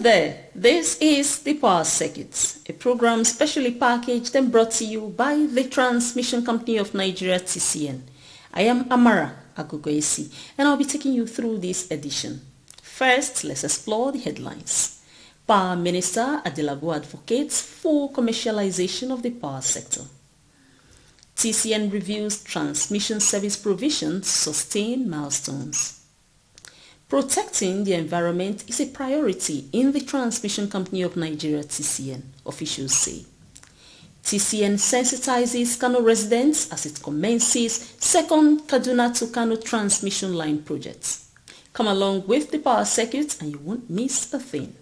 there, this is The Power Circuit, a program specially packaged and brought to you by the Transmission Company of Nigeria, TCN. I am Amara Agogoesi, and I'll be taking you through this edition. First, let's explore the headlines. Power Minister Adelabu advocates full commercialization of the power sector. TCN reviews transmission service provisions sustain milestones. Protecting the environment is a priority in the Transmission Company of Nigeria, TCN, officials say. TCN sensitizes Kano residents as it commences second Kaduna to Kano transmission line project. Come along with the power circuit and you won't miss a thing.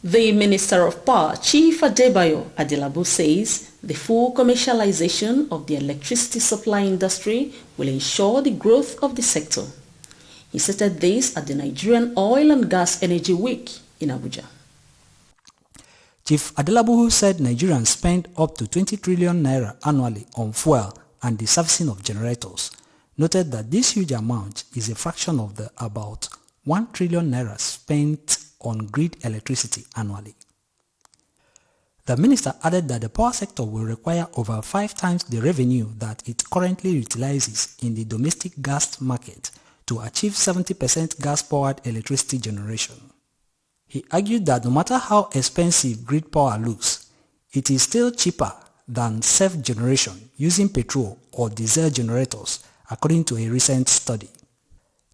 The Minister of Power, Chief Adebayo Adelabu, says the full commercialization of the electricity supply industry will ensure the growth of the sector. He stated this at the Nigerian Oil and Gas Energy Week in Abuja. Chief Adelabu said Nigerians spend up to 20 trillion naira annually on fuel and the servicing of generators. Noted that this huge amount is a fraction of the about 1 trillion naira spent on grid electricity annually. The minister added that the power sector will require over 5 times the revenue that it currently utilizes in the domestic gas market to achieve 70% gas-powered electricity generation. He argued that no matter how expensive grid power looks, it is still cheaper than self-generation using petrol or diesel generators, according to a recent study.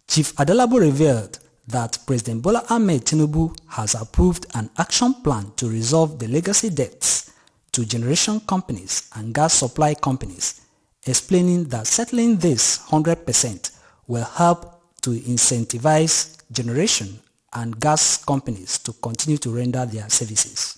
Chief Adelabu revealed that President Bola Ahmed Tinubu has approved an action plan to resolve the legacy debts to generation companies and gas supply companies, explaining that settling this 100% will help to incentivize generation and gas companies to continue to render their services.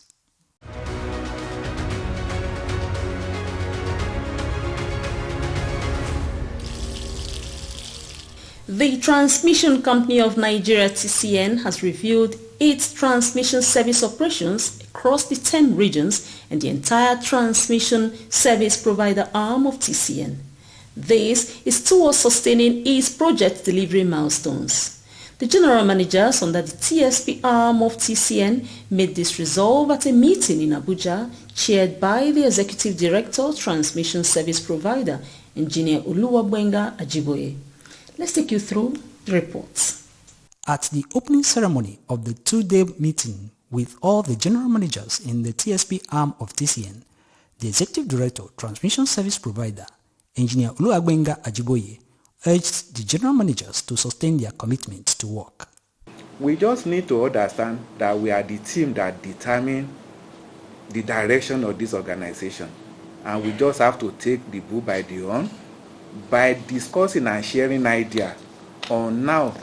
The Transmission Company of Nigeria, TCN, has reviewed its transmission service operations across the 10 regions and the entire transmission service provider arm of TCN. This is towards sustaining its project delivery milestones. The general managers under the TSP arm of TCN made this resolve at a meeting in Abuja chaired by the Executive Director, Transmission Service Provider, Engineer Oluwagbenga Ajiboye. Let's take you through the reports. At the opening ceremony of the 2-day meeting with all the general managers in the TSP arm of TCN, the Executive Director, Transmission Service Provider, Engineer Oluwagbenga Ajiboye, urged the general managers to sustain their commitment to work. We just need to understand that we are the team that determine the direction of this organization, and we just have to take the bull by the horn by discussing and sharing ideas on now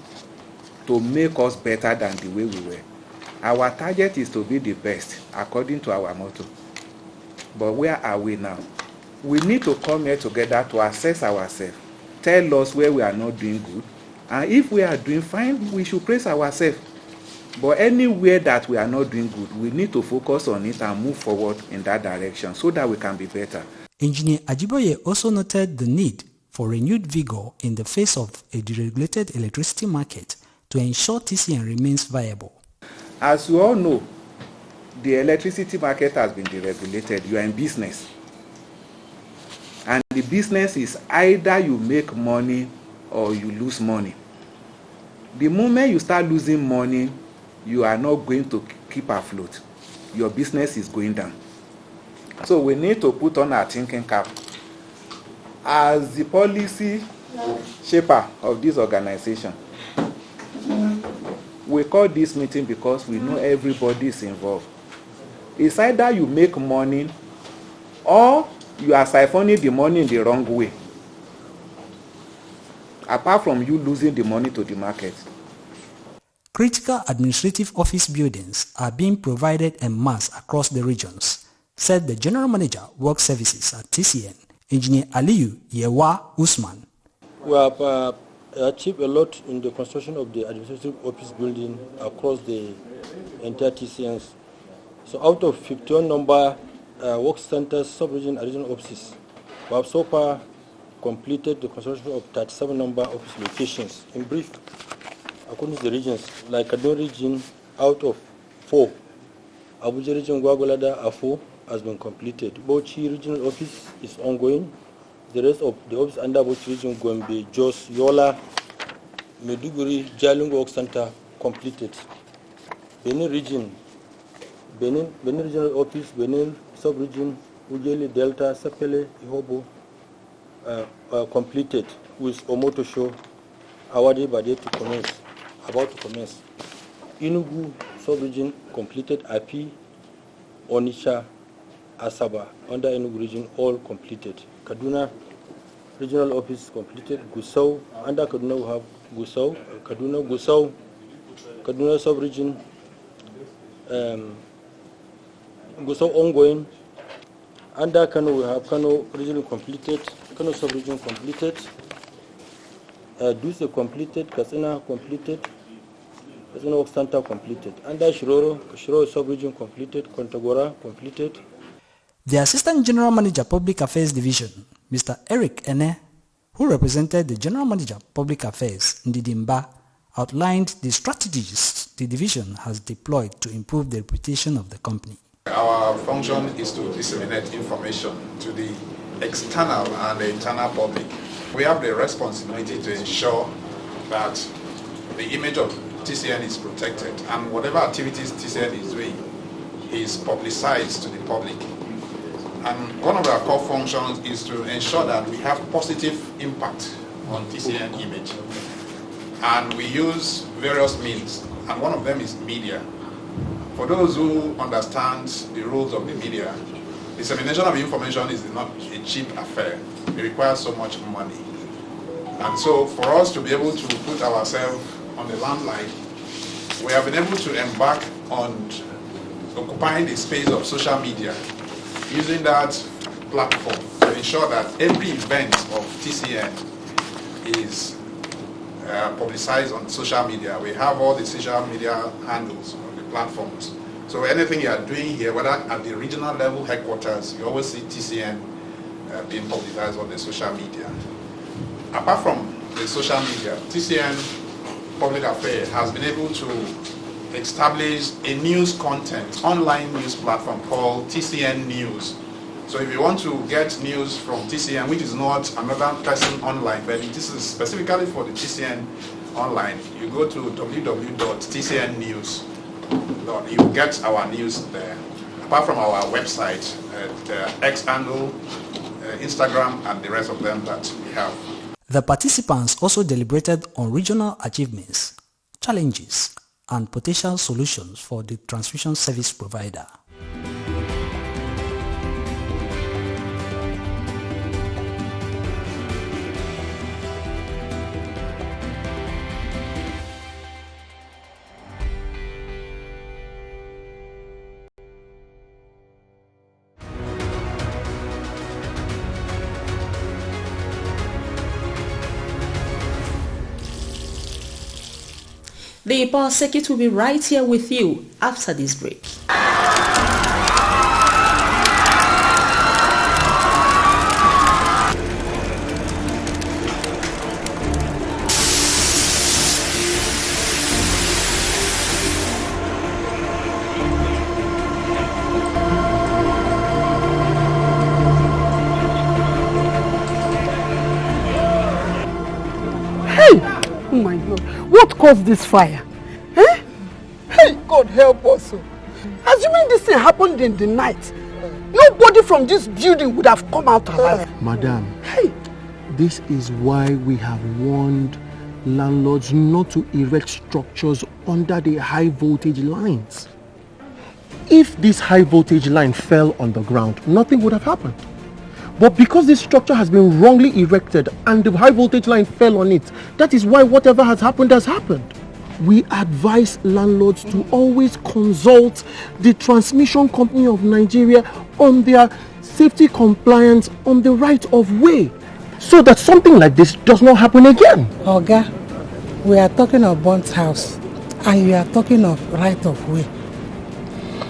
to make us better than the way we were. Our target is to be the best according to our motto. But where are we now? We need to come here together to assess ourselves, tell us where we are not doing good, and if we are doing fine, we should praise ourselves. But anywhere that we are not doing good, we need to focus on it and move forward in that direction so that we can be better. Engineer Ajiboye also noted the need for renewed vigor in the face of a deregulated electricity market to ensure TCN remains viable. As you all know, the electricity market has been deregulated. You are in business. And the business is either you make money or you lose money. The moment you start losing money, you are not going to keep afloat. Your business is going down. So we need to put on our thinking cap. As the policy shaper of this organization, we call this meeting because we know everybody is involved. It's either you make money or you are siphoning the money in the wrong way, apart from you losing the money to the market. Critical administrative office buildings are being provided en masse across the regions, said the General Manager, Work Services at TCN, Engineer Aliyu Yewa Usman. We have achieved a lot in the construction of the administrative office building across the entire TCNs. So out of 51 number work centers, sub-region and regional offices. We have so far completed the construction of 37 number office locations. In brief, according to the regions, like Kaduna region, out of 4, Abuja region, Gwagwalada, Afo has been completed. Bauchi regional office is ongoing. The rest of the office under Bauchi region, Gombe, Jos, Yola, Meduguri, Jalingo Work Center completed. Benin region, Benin regional office, Benin sub-region, Ujeli, Delta, Sapele, Ihobo, completed with Omoto Show, Awadi Bade about to commence. Enugu sub-region completed, Api, Onitsha, Asaba, under Enugu region, all completed. Kaduna regional office completed, Gusau, under Kaduna we have Gusau, Gusau, Kaduna sub-region, Gusau ongoing. Under Kano we have Kano region completed, Kano sub-region completed, Duse completed, Katsina completed, Katsina Work Center completed. Under Shiroro sub-region completed, Kontagora completed. The Assistant General Manager Public Affairs Division, Mr. Eric Ene, who represented the General Manager Public Affairs, Ndidimba, outlined the strategies the division has deployed to improve the reputation of the company. Our function is to disseminate information to the external and the internal public. We have the responsibility to ensure that the image of TCN is protected and whatever activities TCN is doing is publicized to the public. And one of our core functions is to ensure that we have positive impact on TCN image. And we use various means, and one of them is media. For those who understand the rules of the media, dissemination of information is not a cheap affair. It requires so much money. And so for us to be able to put ourselves on the limelight, we have been able to embark on occupying the space of social media, using that platform to ensure that every event of TCN is publicized on social media. We have all the social media handles on the platforms. So anything you are doing here, whether at the regional level headquarters, you always see TCN being publicized on the social media. Apart from the social media, TCN Public Affairs has been able to establish a news content, online news platform called TCN News. So if you want to get news from TCN, which is not another person online, but this is specifically for the TCN online, you go to www.tcnnews. You will get our news there. Apart from our website, X handle, Instagram, and the rest of them that we have. The participants also deliberated on regional achievements, challenges, and potential solutions for the transmission service provider. The Power Circuit will be right here with you after this break. Oh my God, what caused this fire? Eh? Hey, God help us. Assuming this thing happened in the night, nobody from this building would have come out alive. Madam, hey, this is why we have warned landlords not to erect structures under the high voltage lines. If this high voltage line fell on the ground, nothing would have happened. But because this structure has been wrongly erected and the high voltage line fell on it, that is why whatever has happened has happened. We advise landlords to always consult the Transmission Company of Nigeria on their safety compliance on the right of way, so that something like this does not happen again. Oga, we are talking of burnt house and you are talking of right of way.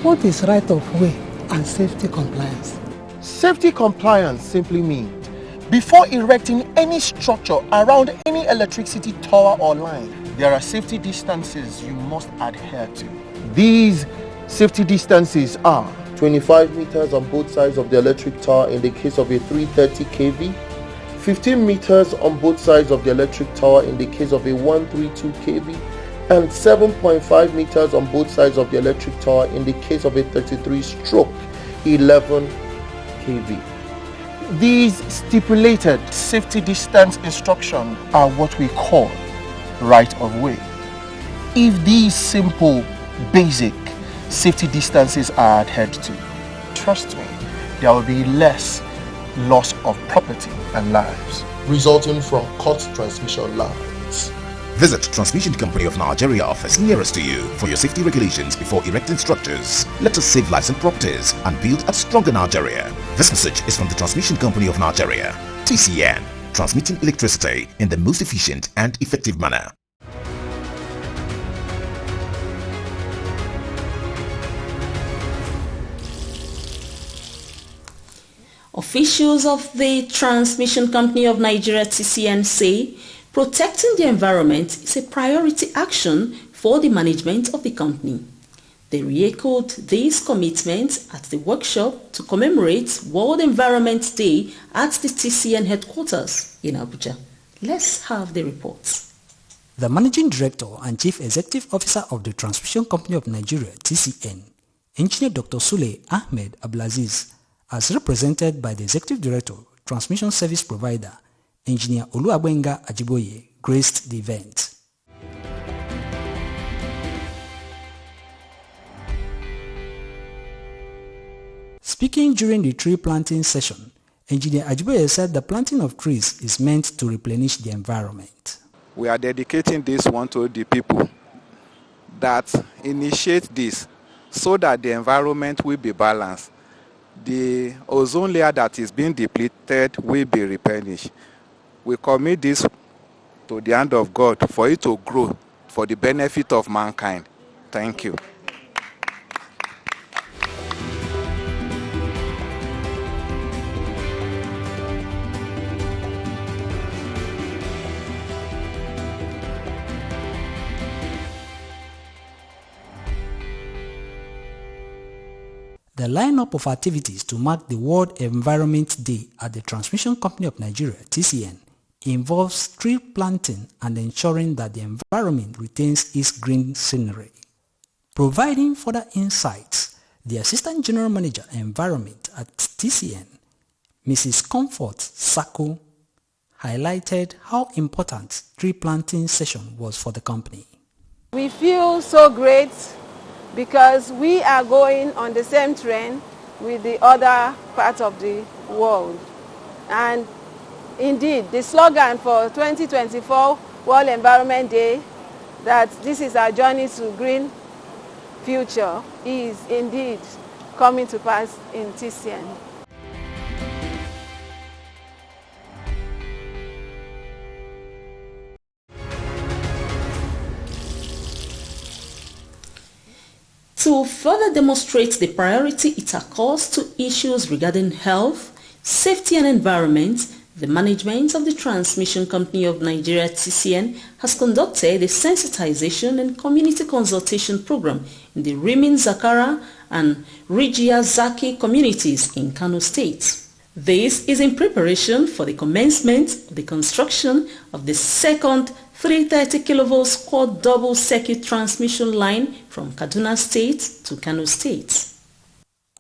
What is right of way and safety compliance? Safety compliance simply means before erecting any structure around any electricity tower or line, there are safety distances you must adhere to. These safety distances are 25 meters on both sides of the electric tower in the case of a 330 kV, 15 meters on both sides of the electric tower in the case of a 132 kV, and 7.5 meters on both sides of the electric tower in the case of a 33/11 kV. These stipulated safety distance instructions are what we call right of way. If these simple, basic safety distances are adhered to, trust me, there will be less loss of property and lives resulting from cut transmission lines. Visit Transmission Company of Nigeria office nearest to you for your safety regulations before erecting structures. Let us save lives and properties and build a stronger Nigeria. This message is from the Transmission Company of Nigeria, TCN, transmitting electricity in the most efficient and effective manner. Officials of the Transmission Company of Nigeria, TCN, say protecting the environment is a priority action for the management of the company. They re-echoed these commitments at the workshop to commemorate World Environment Day at the TCN headquarters in Abuja. Let's have the reports. The Managing Director and Chief Executive Officer of the Transmission Company of Nigeria, TCN, Engineer Dr. Sule Ahmed Abdulaziz, as represented by the Executive Director, Transmission Service Provider, Engineer Oluwabenga Ajiboye, graced the event. Speaking during the tree planting session, Engineer Ajiboye said the planting of trees is meant to replenish the environment. We are dedicating this one to the people that initiate this so that the environment will be balanced. The ozone layer that is being depleted will be replenished. We commit this to the hand of God for it to grow for the benefit of mankind. Thank you. The lineup of activities to mark the World Environment Day at the Transmission Company of Nigeria, TCN, involves tree planting and ensuring that the environment retains its green scenery. Providing further insights, the Assistant General Manager Environment at TCN, Mrs. Comfort Sako, highlighted how important tree planting session was for the company. We feel so great because we are going on the same train with the other part of the world. And indeed, the slogan for 2024 World Environment Day, that this is our journey to green future, is indeed coming to pass in TCN. To further demonstrate the priority it accords to issues regarding health, safety and environment, the management of the Transmission Company of Nigeria, TCN, has conducted a sensitization and community consultation program in the Rimin Zakara and Rigia Zaki communities in Kano State. This is in preparation for the commencement of the construction of the second 330 kV quad double circuit transmission line from Kaduna State to Kano State.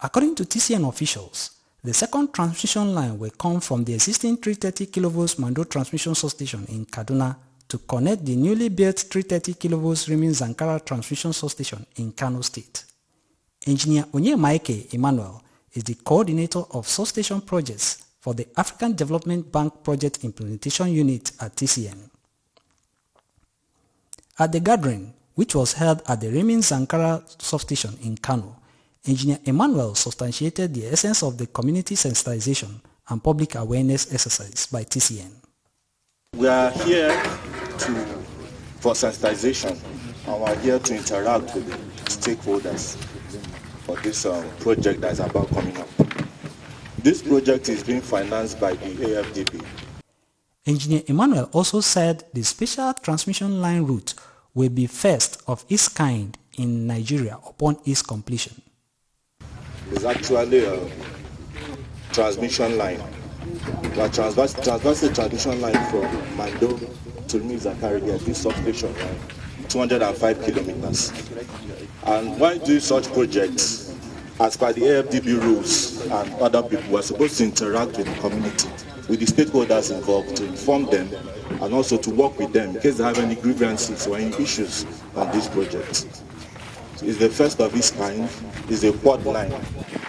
According to TCN officials, the second transmission line will come from the existing 330 kV Mando transmission substation in Kaduna to connect the newly built 330 kV Rimin Zankara transmission substation in Kano State. Engineer Onyemaike Emmanuel is the coordinator of substation projects for the African Development Bank Project Implementation Unit at TCN. At the gathering, which was held at the Rimin Zankara substation in Kano, Engineer Emmanuel substantiated the essence of the community sensitization and public awareness exercise by TCN. We are here for sensitization and we are here to interact with the stakeholders. for this project that's about coming up. This project is being financed by the AFDB. Engineer Emmanuel also said the special transmission line route will be first of its kind in Nigeria upon its completion. It's actually a transmission line. We are transversing transmission line from Mando to Zakari, this substation line, 205 kilometers. And why do such projects? As per the AFDB rules and other people, we're supposed to interact with the community, with the stakeholders involved, to inform them and also to work with them in case they have any grievances or any issues on this project. It's the first of its kind. It's a quad line,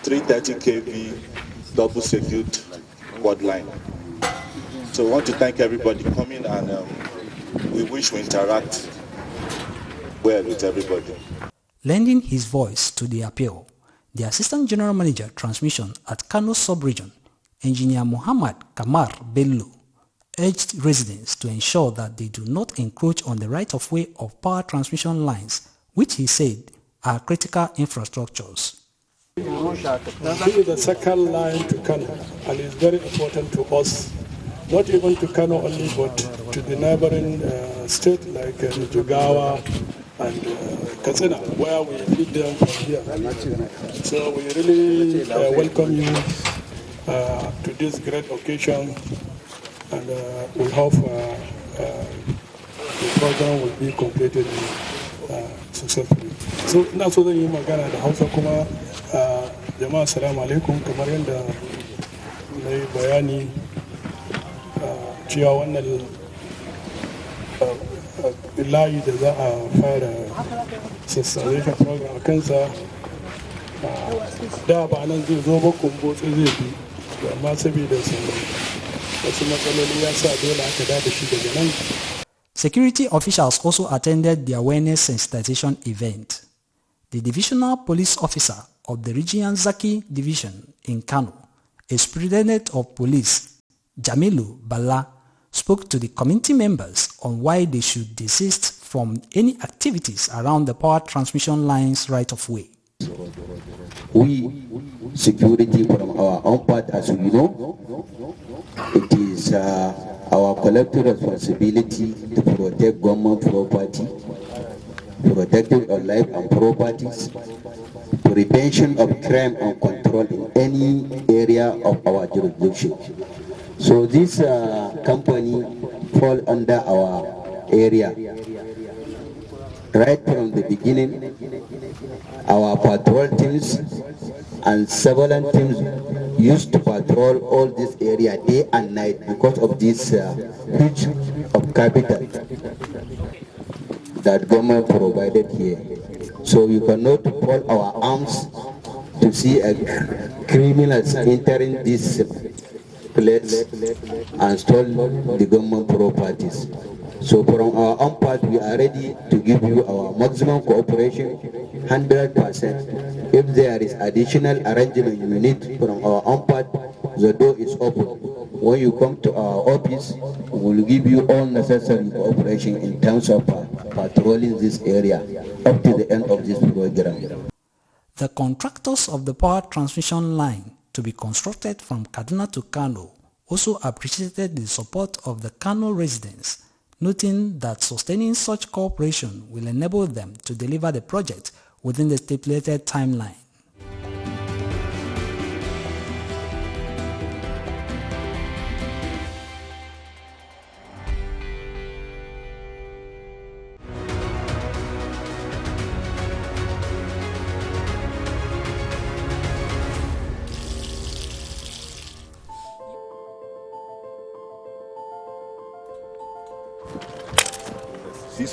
330 kV double secured quad line. So we want to thank everybody coming, and we wish we interact well with everybody. Lending his voice to the appeal, the Assistant General Manager Transmission at Kano Sub-Region, Engineer Muhammad Kamar Bello, urged residents to ensure that they do not encroach on the right-of-way of power transmission lines, which he said are critical infrastructures. This is the second line to Kano, and it's very important to us, not even to Kano only, but to the neighboring states like Jigawa and Katsina, where we feed them from here. So we really welcome you to this great occasion, and we hope the program will be completed successfully. So ina so zan yi magana da Hausa kuma jama'a assalamu alaikum, kamar yadda na yi bayani cewa wannan layi da za a fara sassaration program a kansa da ba nan zai zo ba kumbotsi zai fi, amma saboda wasu matsaloli ya sa dole aka da shi daga nan. Security officials also attended the awareness sensitization event. The divisional police officer of the Region Zaki Division in Kano, a superintendent of police, Jamilu Bala, spoke to the community members on why they should desist from any activities around the power transmission lines right-of-way. We, security from our own part, as we know, it is our collective responsibility to protect government property, protecting our life and properties, prevention of crime and control in any area of our jurisdiction. So this company fall under our area. Right from the beginning, our patrol teams and several teams used to patrol all this area day and night because of this huge of capital that government provided here. So you cannot fold our arms to see a criminals entering this place and steal the government properties. So from our own part, we are ready to give you our maximum cooperation, 100%. If there is additional arrangement you need from our own part, the door is open. When you come to our office, we will give you all necessary cooperation in terms of patrolling this area up to the end of this program. The contractors of the power transmission line to be constructed from Kaduna to Kano also appreciated the support of the Kano residents, noting that sustaining such cooperation will enable them to deliver the project within the stipulated timeline.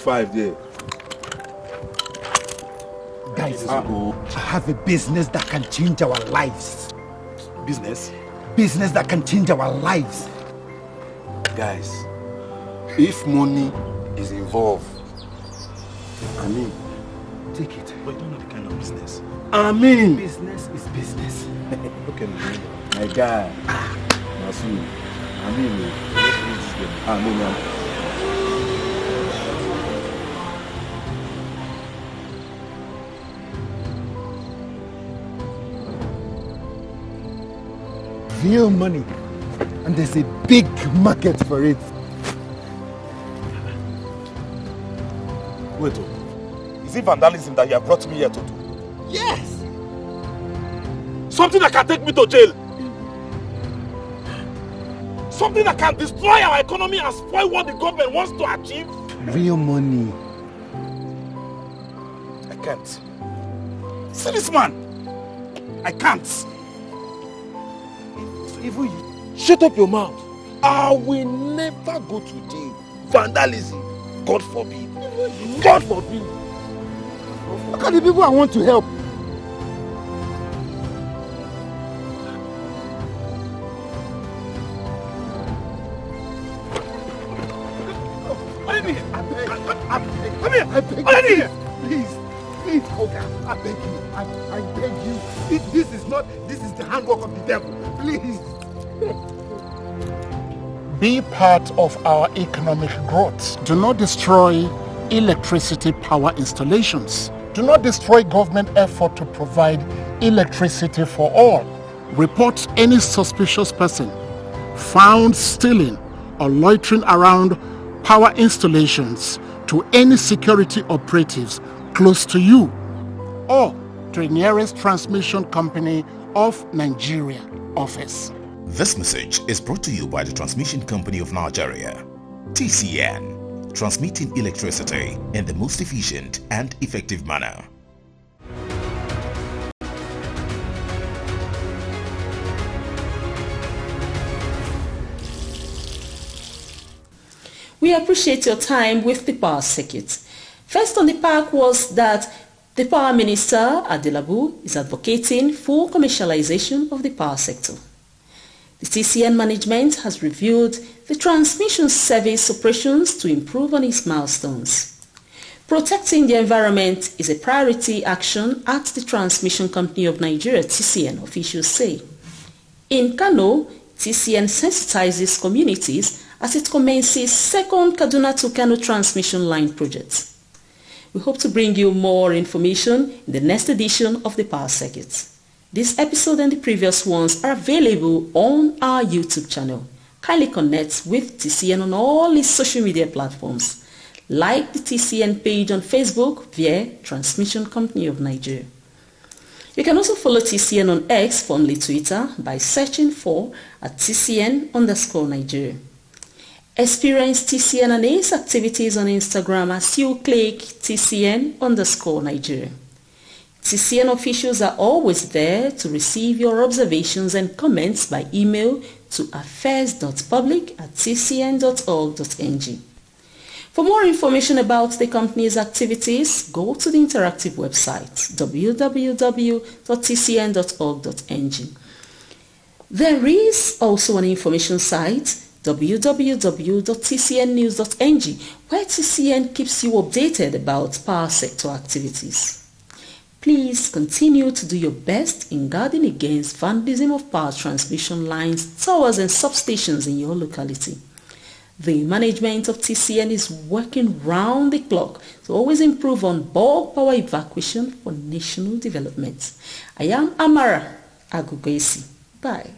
Five there. Guys, I have a business that can change our lives. Business? Business that can change our lives. Guys, if money is involved, I mean, take it. But you don't know the kind of business. I mean, business is business. Okay, my guy. Masu. I mean, real money. And there's a big market for it. Wait, is it vandalism that you have brought me here to do? Yes! Something that can take me to jail. Something that can destroy our economy and spoil what the government wants to achieve. Real money. I can't. See this man. I can't. Even you. Shut up your mouth. I will never go to jail. Vandalism. God forbid. God forbid. Look at the people I want to help. Come here. I beg you. Please, Oga. I beg you. I beg you. This is the handwork of the devil. Please. Be part of our economic growth. Do not destroy electricity power installations. Do not destroy government effort to provide electricity for all. Report any suspicious person found stealing or loitering around power installations to any security operatives close to you or to the nearest transmission company of Nigeria office. This message is brought to you by the Transmission Company of Nigeria, TCN, transmitting electricity in the most efficient and effective manner. We appreciate your time with the power circuit. First on the pack was that the Power Minister, Adelabu, is advocating for commercialization of the power sector. The TCN management has reviewed the transmission service operations to improve on its milestones. Protecting the environment is a priority action at the Transmission Company of Nigeria, TCN, officials say. In Kano, TCN sensitizes communities as it commences second Kaduna to Kano transmission line project. We hope to bring you more information in the next edition of the Power Circuit. This episode and the previous ones are available on our YouTube channel. Kindly connect with TCN on all its social media platforms. Like the TCN page on Facebook via Transmission Company of Nigeria. You can also follow TCN on X, formerly Twitter, by searching for @TCN_Nigeria. Experience TCN and its activities on Instagram as you click TCN_Nigeria. TCN officials are always there to receive your observations and comments by email to affairs.public@tcn.org.ng. For more information about the company's activities, go to the interactive website www.tcn.org.ng. There is also an information site www.tcnnews.ng where TCN keeps you updated about power sector activities. Please continue to do your best in guarding against vandalism of power transmission lines, towers and substations in your locality. The management of TCN is working round the clock to always improve on bulk power evacuation for national development. I am Amara Agugoesi. Bye.